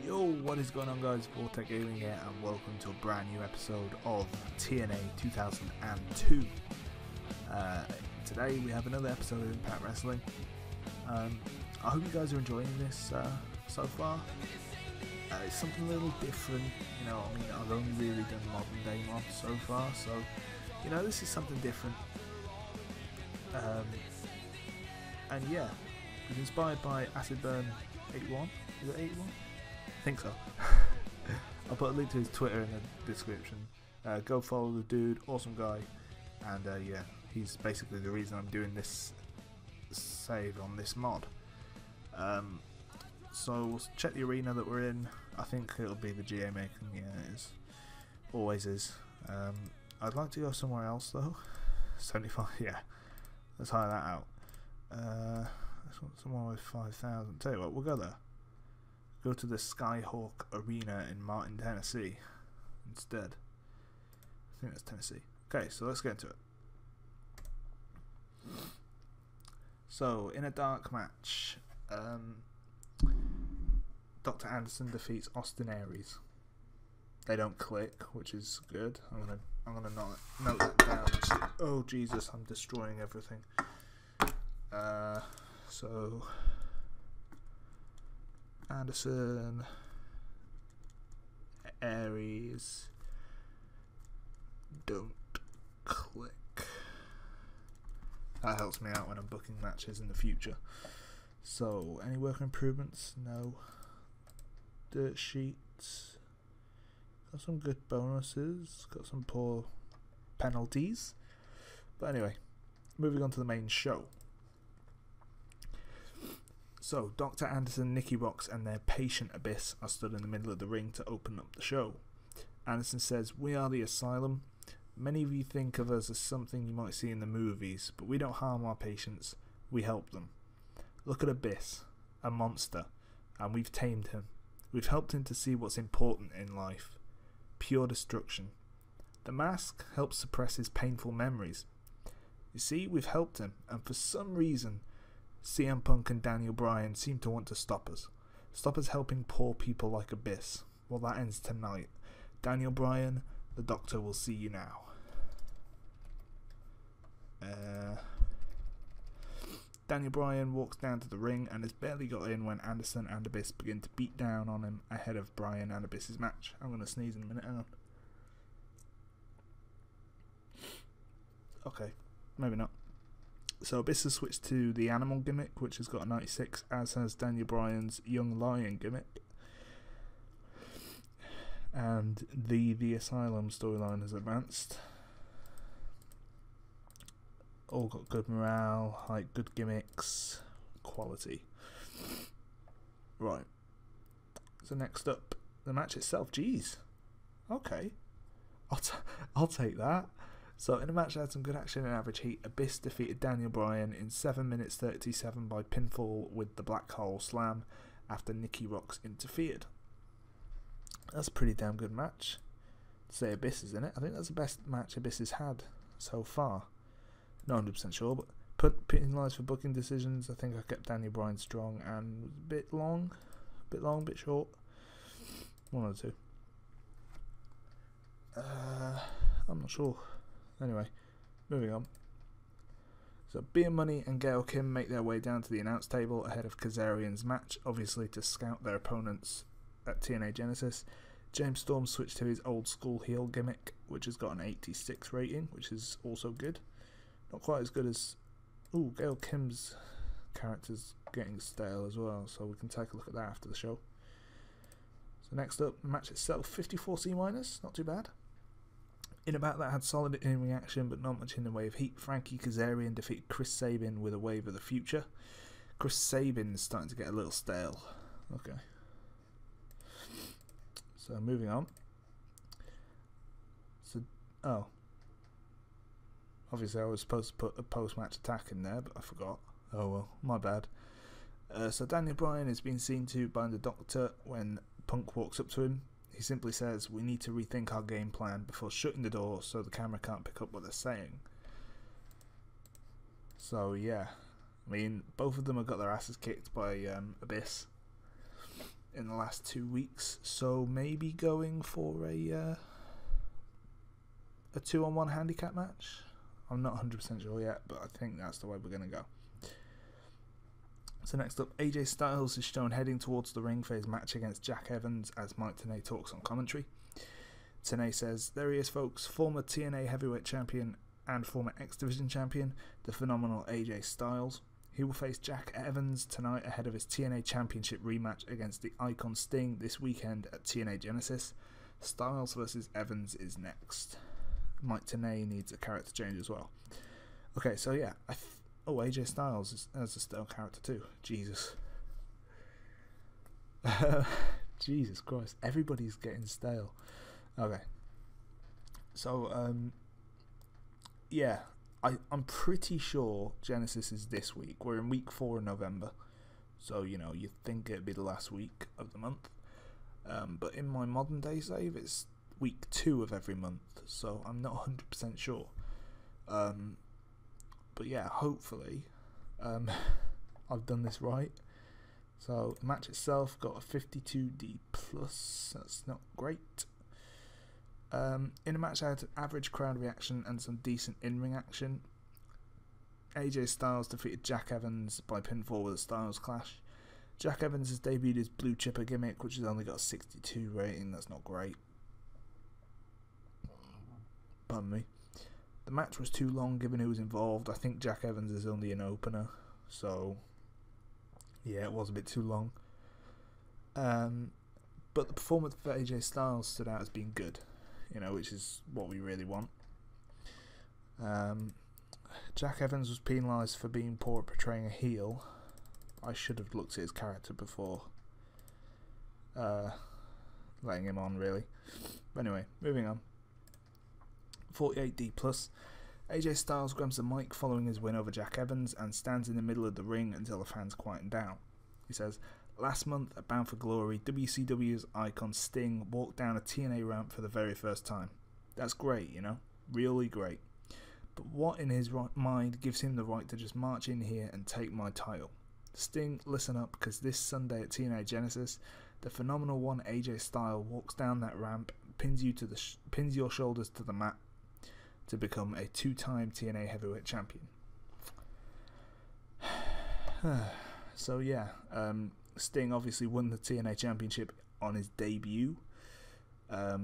Yo, what is going on, guys? Vortech Alien here, and welcome to a brand new episode of TNA 2002. Today we have another episode of Impact Wrestling. I hope you guys are enjoying this so far. It's something a little different, you know. I mean, I've only really done modern day mods so far, so you know, this is something different. And yeah, it was inspired by Acid Burn 81. Is it 81? I think so. I'll put a link to his Twitter in the description. Go follow the dude, awesome guy, and yeah, he's basically the reason I'm doing this save on this mod. So we'll check the arena that we're in. I think it'll be the GA Making. Yeah, it is. Always is. I'd like to go somewhere else though. 75. Yeah, let's hire that out. Somewhere with 5,000. Tell you what, we'll go there. Go to the Skyhawk Arena in Martin, Tennessee instead. I think that's Tennessee. Okay, so let's get into it. So, in a dark match, Dr. Anderson defeats Austin Aries. They don't click, which is good. I'm gonna note that down. Oh Jesus, I'm destroying everything. So Anderson, Aries, don't click. That helps me out when I'm booking matches in the future. So, any work improvements? No. Dirt sheets. Got some good bonuses. Got some poor penalties. But anyway, moving on to the main show. So, Dr. Anderson, Nikki Rocks, and their patient Abyss are stood in the middle of the ring to open up the show. Anderson says, "We are the Asylum. Many of you think of us as something you might see in the movies, but we don't harm our patients, we help them. Look at Abyss, a monster, and we've tamed him. We've helped him to see what's important in life. Pure destruction. The mask helps suppress his painful memories. You see, we've helped him, and for some reason, CM Punk and Daniel Bryan seem to want to stop us. Stop us helping poor people like Abyss. Well, that ends tonight. Daniel Bryan, the Doctor will see you now." Daniel Bryan walks down to the ring and has barely got in when Anderson and Abyss begin to beat down on him ahead of Bryan and Abyss's match. I'm going to sneeze in a minute, hang on. Okay, maybe not. So Abyss has switched to the animal gimmick, which has got a 96, as has Daniel Bryan's Young Lion gimmick. And the Asylum storyline has advanced. All got good morale, like good gimmicks, quality. Right. So next up, the match itself. Jeez. Okay. I'll take that. So in a match that had some good action and average heat, Abyss defeated Daniel Bryan in 7 minutes 37 by pinfall with the Black Hole Slam after Nikki Rocks interfered. That's a pretty damn good match. To say Abyss is in it, I think that's the best match Abyss has had so far. Not 100% sure, but penalised for booking decisions. I think I kept Daniel Bryan strong and a bit long, a bit short. One or two. I'm not sure. Anyway, moving on. So Beer Money and Gail Kim make their way down to the announce table ahead of Kazarian's match, obviously to scout their opponents at TNA Genesis. James Storm switched to his old school heel gimmick, which has got an 86 rating, which is also good. Not quite as good as... Ooh, Gail Kim's character's getting stale as well, so we can take a look at that after the show. So next up, the match itself, 54C-, not too bad. In about that had solid in reaction, but not much in the way of heat. Frankie Kazarian defeated Chris Sabin with a wave of the future. Chris Sabin is starting to get a little stale. Okay. So moving on. So, oh. Obviously I was supposed to put a post-match attack in there, but I forgot. Oh well, my bad. So Daniel Bryan is being seen to by the Doctor when Punk walks up to him. He simply says, "We need to rethink our game plan before shutting the door so the camera can't pick up what they're saying." So yeah, I mean, both of them have got their asses kicked by Abyss. in the last 2 weeks, so maybe going for a 2-on-1 handicap match. I'm not 100% sure yet, but I think that's the way we're going to go. So next up, AJ Styles is shown heading towards the ring for his match against Jack Evans as Mike Tenay talks on commentary. Tenay says, "There he is, folks, former TNA Heavyweight Champion and former X Division Champion, the phenomenal AJ Styles. He will face Jack Evans tonight ahead of his TNA Championship rematch against the Icon Sting this weekend at TNA Genesis. Styles versus Evans is next." Mike Tenay needs a character change as well. Okay, so yeah, AJ Styles has a stale character too. Jesus. Jesus Christ, everybody's getting stale. Okay. So, yeah, I'm pretty sure Genesis is this week. We're in week 4 in November. So, you know, you'd think it'd be the last week of the month. But in my modern day save, it's week 2 of every month. So I'm not 100% sure. But yeah, hopefully I've done this right. So the match itself got a 52D+. That's not great. In a match I had average crowd reaction and some decent in-ring action. AJ Styles defeated Jack Evans by pinfall with a Styles Clash. Jack Evans has debuted his Blue Chipper gimmick, which has only got a 62 rating. That's not great. Pardon me. The match was too long given who was involved. I think Jack Evans is only an opener, so yeah, it was a bit too long. But the performance for AJ Styles stood out as being good, you know, which is what we really want. Jack Evans was penalised for being poor at portraying a heel. I should have looked at his character before letting him on, really. But anyway, moving on. 48D+. AJ Styles grabs the mic following his win over Jack Evans and stands in the middle of the ring until the fans quieten down. He says, "Last month at Bound for Glory, WCW's Icon Sting walked down a TNA ramp for the very first time. That's great, you know, really great. But what in his right mind gives him the right to just march in here and take my title? Sting, listen up, because this Sunday at TNA Genesis, the phenomenal one AJ Styles walks down that ramp, pins your shoulders to the mat to become a 2-time TNA Heavyweight Champion." So yeah, Sting obviously won the TNA Championship on his debut. I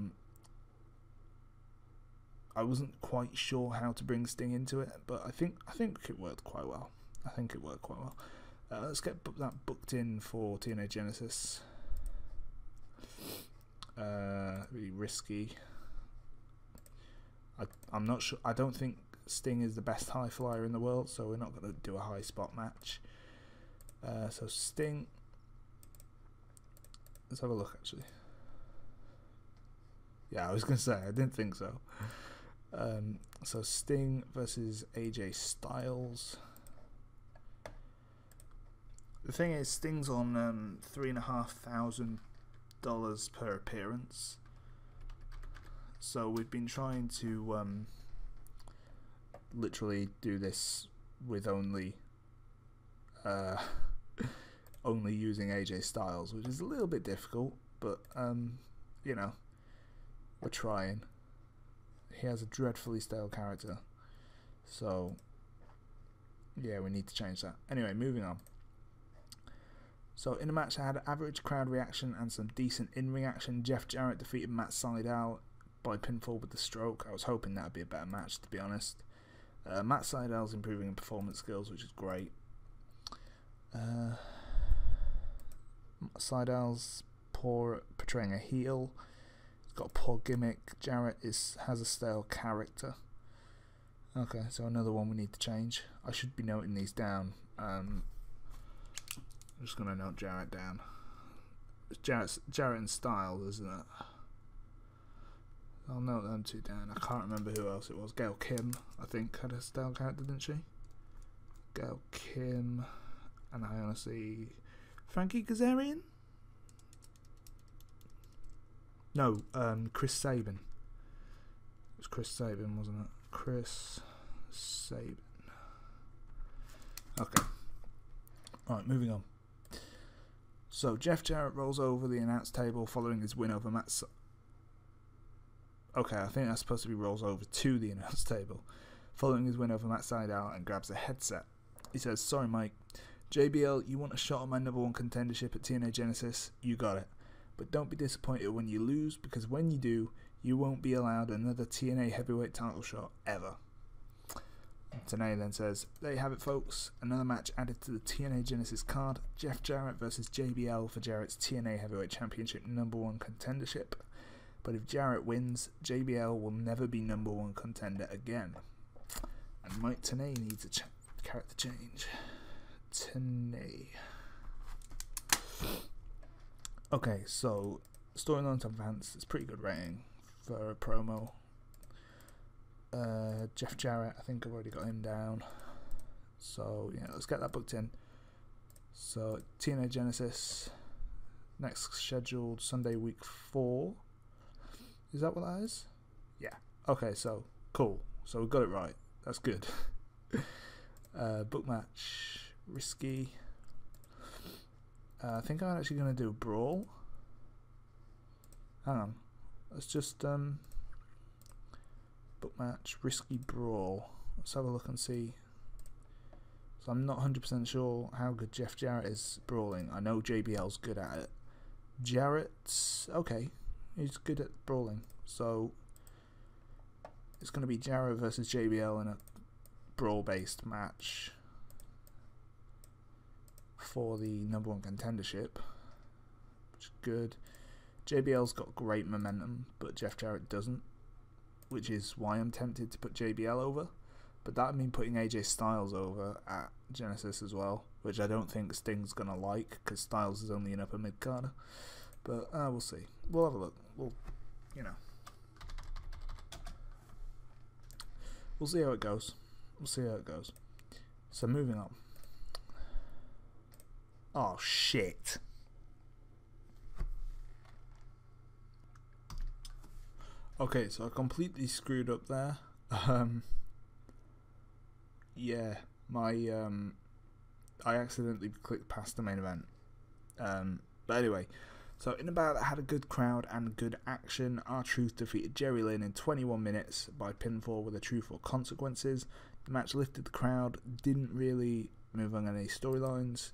wasn't quite sure how to bring Sting into it, but I think it worked quite well. Let's get that booked in for TNA Genesis. Really risky. I'm not sure. I don't think Sting is the best high flyer in the world, so we're not going to do a high spot match. So Sting. Let's have a look, actually. Yeah, I was going to say, I didn't think so. So Sting versus AJ Styles. The thing is, Sting's on $3,500 per appearance. So we've been trying to literally do this with only using AJ Styles, which is a little bit difficult, but you know, we're trying. He has a dreadfully stale character, so yeah, we need to change that. Anyway, moving on. So in a match that had average crowd reaction and some decent in-ring action, Jeff Jarrett defeated Matt Sydal by pinfall with the stroke. I was hoping that would be a better match, to be honest. Matt Sydal's improving in performance skills, which is great. Sydal's poor at portraying a heel. He's got a poor gimmick. Jarrett has a stale character. Okay, so another one we need to change. I should be noting these down. I'm just going to note Jarrett down. It's Jarrett and Styles, isn't it? I'll note them two down. I can't remember who else it was. Gail Kim, I think, had a style character, didn't she? Gail Kim. And I honestly... Frankie Kazarian? No, Chris Sabin. It was Chris Sabin, wasn't it? Chris Sabin. Okay. Alright, moving on. So Jeff Jarrett rolls over the announce table following his win over Matt. Okay, I think that's supposed to be rolls over to the announce table following his win over Matt Sydal and grabs a headset. He says, "Sorry, Mike. JBL, you want a shot at my #1 contendership at TNA Genesis? You got it. But don't be disappointed when you lose, because when you do, you won't be allowed another TNA heavyweight title shot ever." TNA then says, "There you have it, folks. Another match added to the TNA Genesis card. Jeff Jarrett versus JBL for Jarrett's TNA Heavyweight Championship #1 contendership. But if Jarrett wins, JBL will never be #1 contender again." And Mike Tenay needs a character change. Tenay. Okay, so storylines advanced. It's pretty good rating for a promo. Jeff Jarrett, I think I've already got him down. So yeah, let's get that booked in. So TNA Genesis, next scheduled Sunday, week 4. Is that what that is? Yeah. Okay, so cool. So we got it right. That's good. Book match, risky. I think I'm actually going to do a brawl. Hang on. Let's just book match, risky brawl. Let's have a look and see. So I'm not 100% sure how good Jeff Jarrett is brawling. I know JBL's good at it. Jarrett's okay. He's good at brawling. So it's going to be Jarrett versus JBL in a brawl-based match for the #1 contendership, which is good. JBL's got great momentum, but Jeff Jarrett doesn't, which is why I'm tempted to put JBL over. But that would mean putting AJ Styles over at Genesis as well, which I don't think Sting's going to like, because Styles is only an upper mid-carder. But we'll see. We'll have a look. We'll see how it goes. We'll see how it goes. So moving on. Oh shit. Okay, so I completely screwed up there. Yeah, my I accidentally clicked past the main event. But anyway, so in a bout that had a good crowd and good action, R-Truth defeated Jerry Lynn in 21 minutes by pinfall with a truthful consequences. The match lifted the crowd, didn't really move on any storylines,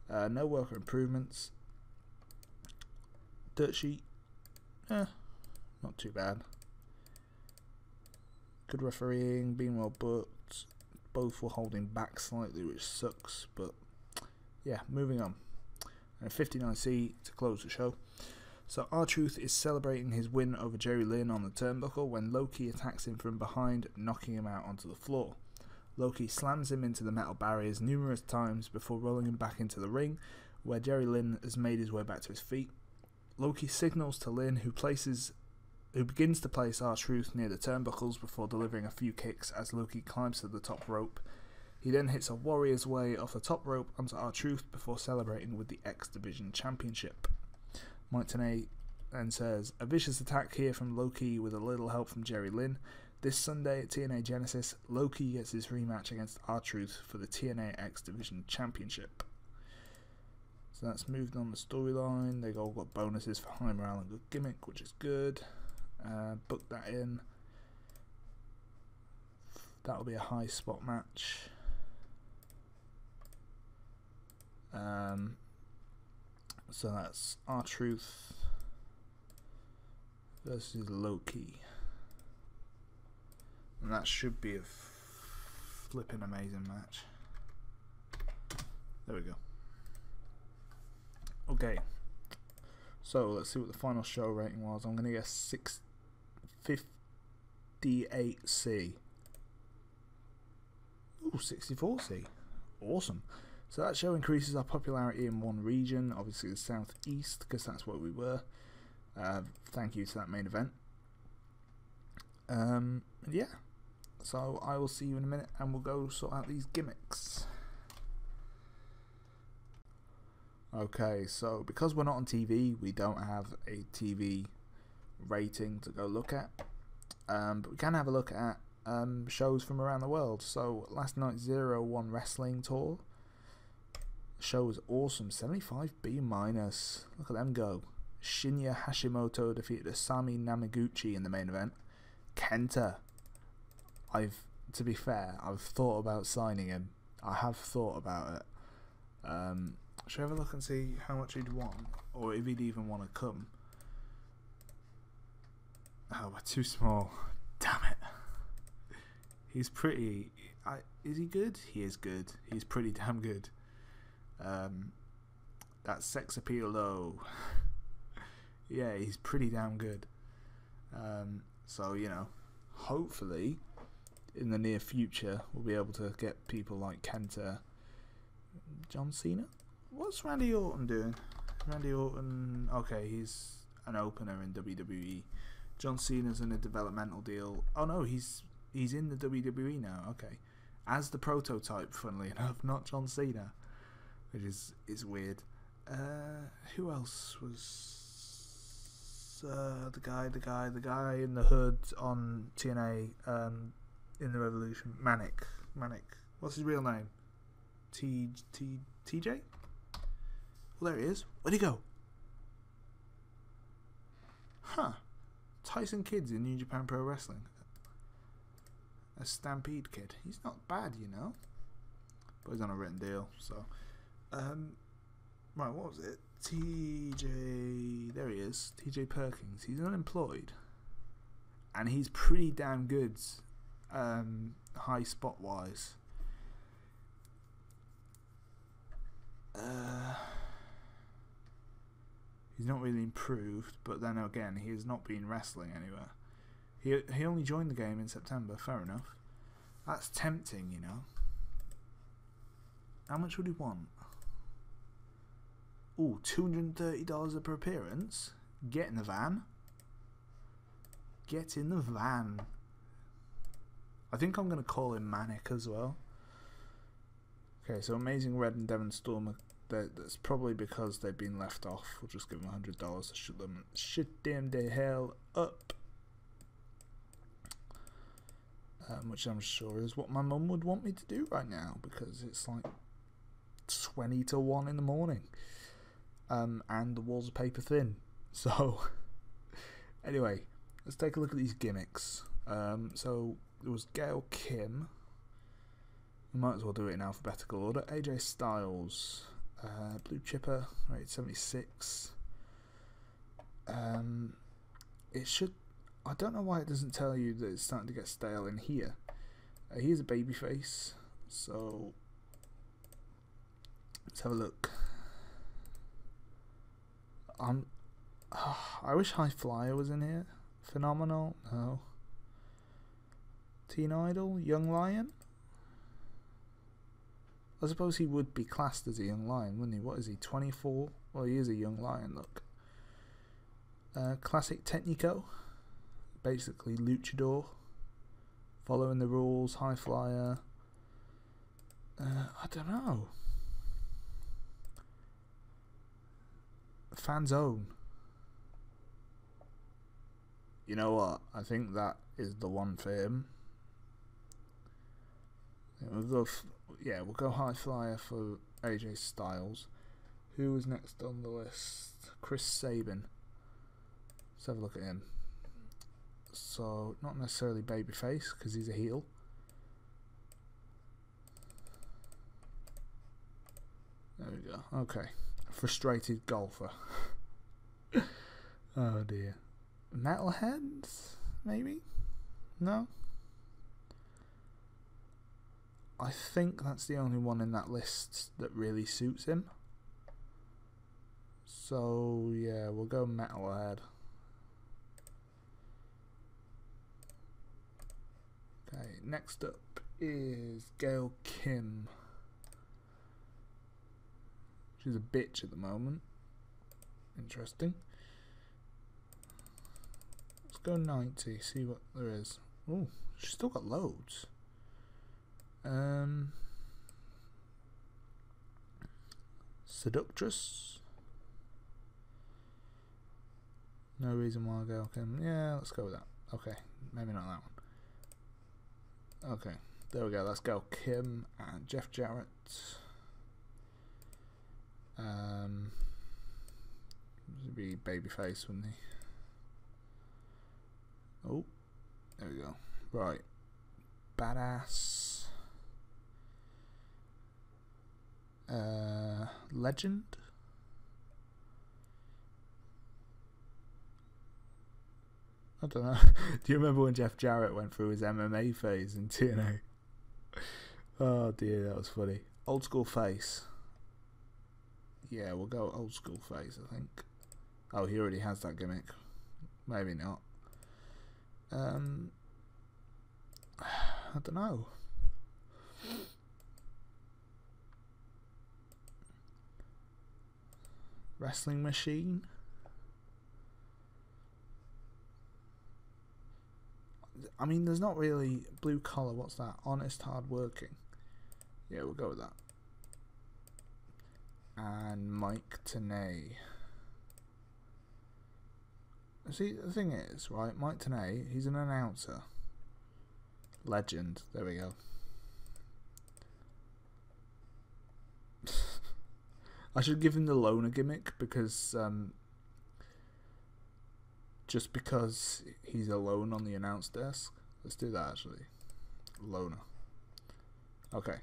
no worker improvements. Dirt sheet, not too bad. Good refereeing, being well booked. Both were holding back slightly, which sucks, but yeah, moving on. And 59C to close the show. So R-Truth is celebrating his win over Jerry Lynn on the turnbuckle when Loki attacks him from behind, knocking him out onto the floor. Loki slams him into the metal barriers numerous times before rolling him back into the ring, where Jerry Lynn has made his way back to his feet. Loki signals to Lynn, who begins to place R-Truth near the turnbuckles before delivering a few kicks as Loki climbs to the top rope. He then hits a Warrior's Way off the top rope onto R-Truth before celebrating with the X Division Championship. Mike Tenay then says, "A vicious attack here from Loki with a little help from Jerry Lynn. This Sunday at TNA Genesis, Loki gets his rematch against R-Truth for the TNA X Division Championship." So that's moved on the storyline. They all got bonuses for high morale and good gimmick, which is good. Book that in. That'll be a high spot match. So that's R-Truth versus Loki, and that should be a flipping amazing match. There we go. Okay, so let's see what the final show rating was. I'm gonna guess 658C. Ooh, 64C. Awesome. So that show increases our popularity in one region, obviously the southeast, because that's where we were. Thank you to that main event. Yeah. So I will see you in a minute, and we'll go sort out these gimmicks. Okay, so because we're not on TV, we don't have a TV rating to go look at. But we can have a look at shows from around the world. So last night's 0-1 Wrestling Tour. The show was awesome. 75B minus. Look at them go. Shinya Hashimoto defeated Asami Namaguchi in the main event. Kenta. To be fair, I've thought about signing him. I have thought about it. Should I have a look and see how much he'd want, or if he'd even want to come? Oh, we're too small. Damn it. He's pretty. Is he good? He is good. He's pretty damn good. That sex appeal though. Yeah, he's pretty damn good. So, you know, hopefully in the near future we'll be able to get people like Kenta. John Cena? What's Randy Orton doing? Randy Orton, okay, he's an opener in WWE. John Cena's in a developmental deal. Oh no, he's in the WWE now, okay. As the prototype, funnily enough, not John Cena. Which is weird. Who else was the guy in the hood on TNA in the Revolution? Manic. What's his real name? TJ? Well, there he is. Where'd he go? Huh. Tyson Kidd's in New Japan Pro Wrestling. A Stampede Kid. He's not bad, you know. But he's on a written deal, so. Right, what was it? TJ. There he is. TJ Perkins. He's unemployed. And he's pretty damn good, high spot wise. He's not really improved, but then again, he has not been wrestling anywhere. He only joined the game in September, fair enough. That's tempting, you know. How much would he want? Ooh, $230 per appearance? Get in the van. Get in the van. I think I'm going to call him Manic as well. Okay, so Amazing Red and Devon Storm, that's probably because they've been left off. We'll just give them $100 to shut them the hell up. Which I'm sure is what my mum would want me to do right now, because it's like 20 to 1 in the morning. And the walls are paper thin. So, anyway, let's take a look at these gimmicks. So, there was Gail Kim. We might as well do it in alphabetical order. AJ Styles. Blue Chipper, rated 76. It should... I don't know why it doesn't tell you that it's starting to get stale in here. Here's a babyface. So, let's have a look. I wish High Flyer was in here. Phenomenal? No. Teen Idol? Young Lion? I suppose he would be classed as a young lion, wouldn't he? What is he, 24? Well, he is a young lion, look. Classic Technico. Basically luchador. Following the rules, High Flyer. I don't know. Fan Zone. You know what? I think that is the one for him. We'll go High Flyer for AJ Styles. Who was next on the list? Chris Sabin. Let's have a look at him. So, not necessarily babyface, because he's a heel. There we go. Okay. Frustrated golfer. Oh dear. Metalheads? Maybe? No? I think that's the only one in that list that really suits him. So, yeah, we'll go Metalhead. Okay, next up is Gail Kim. She's a bitch at the moment. Interesting. Let's go 90, see what there is. Oh, she's still got loads. Seductress. No reason why Gail Kim. Yeah, let's go with that. Okay, maybe not that one. Okay, there we go. Let's go Kim and Jeff Jarrett. be babyface, wouldn't he? Oh, there we go. Right. Badass. Legend? I don't know. Do you remember when Jeff Jarrett went through his MMA phase in TNA? Oh dear, that was funny. Old school face. Yeah, we'll go old school face, I think. Oh, he already has that gimmick. Maybe not. I don't know. Wrestling machine. I mean, there's not really blue collar. What's that? Honest, hard working. Yeah, we'll go with that. And Mike Tenay. See, the thing is, right, Mike Tenay, he's an announcer. Legend. There we go. I should give him the loner gimmick because, just because he's alone on the announce desk. Let's do that, actually. Loner. Okay.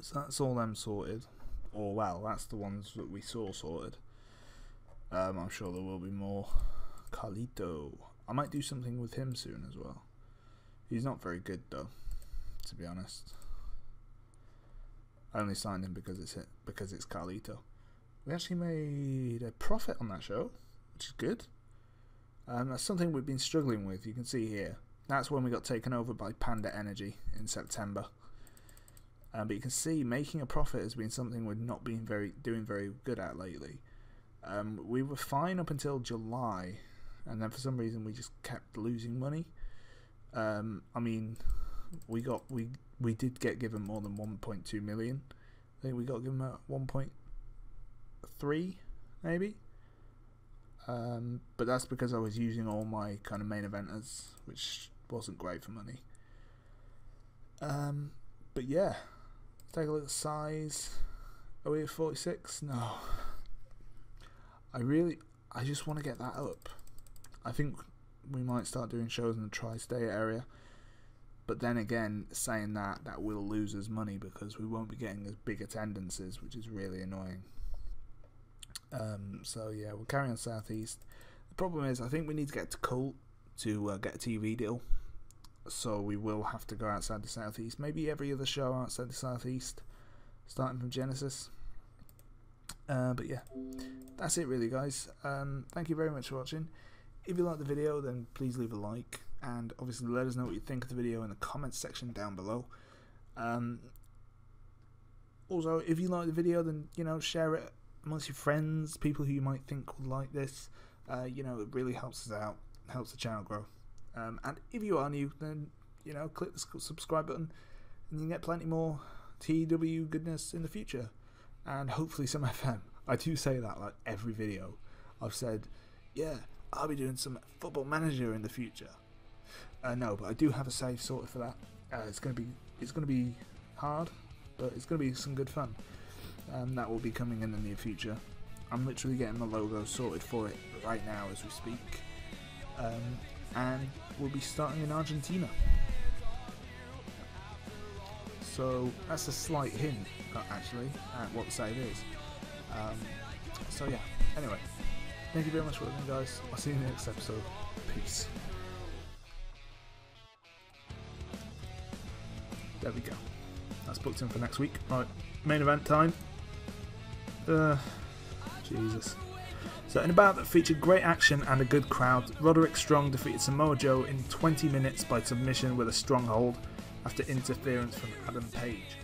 So that's all them sorted. Or, well, that's the ones that we saw sorted. I'm sure there will be more. Carlito. I might do something with him soon as well. He's not very good, though, to be honest. I only signed him because it's Carlito. We actually made a profit on that show, which is good. That's something we've been struggling with. You can see here. That's when we got taken over by Panda Energy in September. But you can see making a profit has been something we've not been doing very good at lately. We were fine up until July, and then for some reason we just kept losing money. I mean, we did get given more than 1.2 million. I think we got given 1.3 maybe. But that's because I was using all my kind of main eventers, which wasn't great for money. But yeah, let's take a look at size. Are we at 46? No. I just want to get that up. I think we might start doing shows in the tri-state area. But then again, saying that will lose us money because we won't be getting as big attendances, which is really annoying. So yeah, we'll carry on southeast. The problem is, I think we need to get to Colt to get a TV deal. So we will have to go outside the southeast. Maybe every other show outside the southeast, starting from Genesis. But yeah, that's it really, guys. Thank you very much for watching. If you liked the video, then please leave a like. And obviously let us know what you think of the video in the comments section down below. Also, if you like the video, then, you know, share it amongst your friends, people who you might think would like this. You know, it really helps us out, helps the channel grow. And if you are new, then, you know, click the subscribe button and you can get plenty more TEW goodness in the future. And hopefully some FM. I do say that like every video. I've said, yeah, I'll be doing some Football Manager in the future. No, but I do have a save sorted for that. It's gonna be hard, but it's gonna be some good fun. That will be coming in the near future. I'm literally getting the logo sorted for it right now as we speak. And we'll be starting in Argentina. So that's a slight hint, actually, at what the save is. So yeah, anyway, thank you very much for watching, guys. I'll see you in the next episode. Peace. There we go. That's booked in for next week. Right, main event time. Jesus. So in a bout that featured great action and a good crowd, Roderick Strong defeated Samoa Joe in 20 minutes by submission with a stronghold after interference from Adam Page.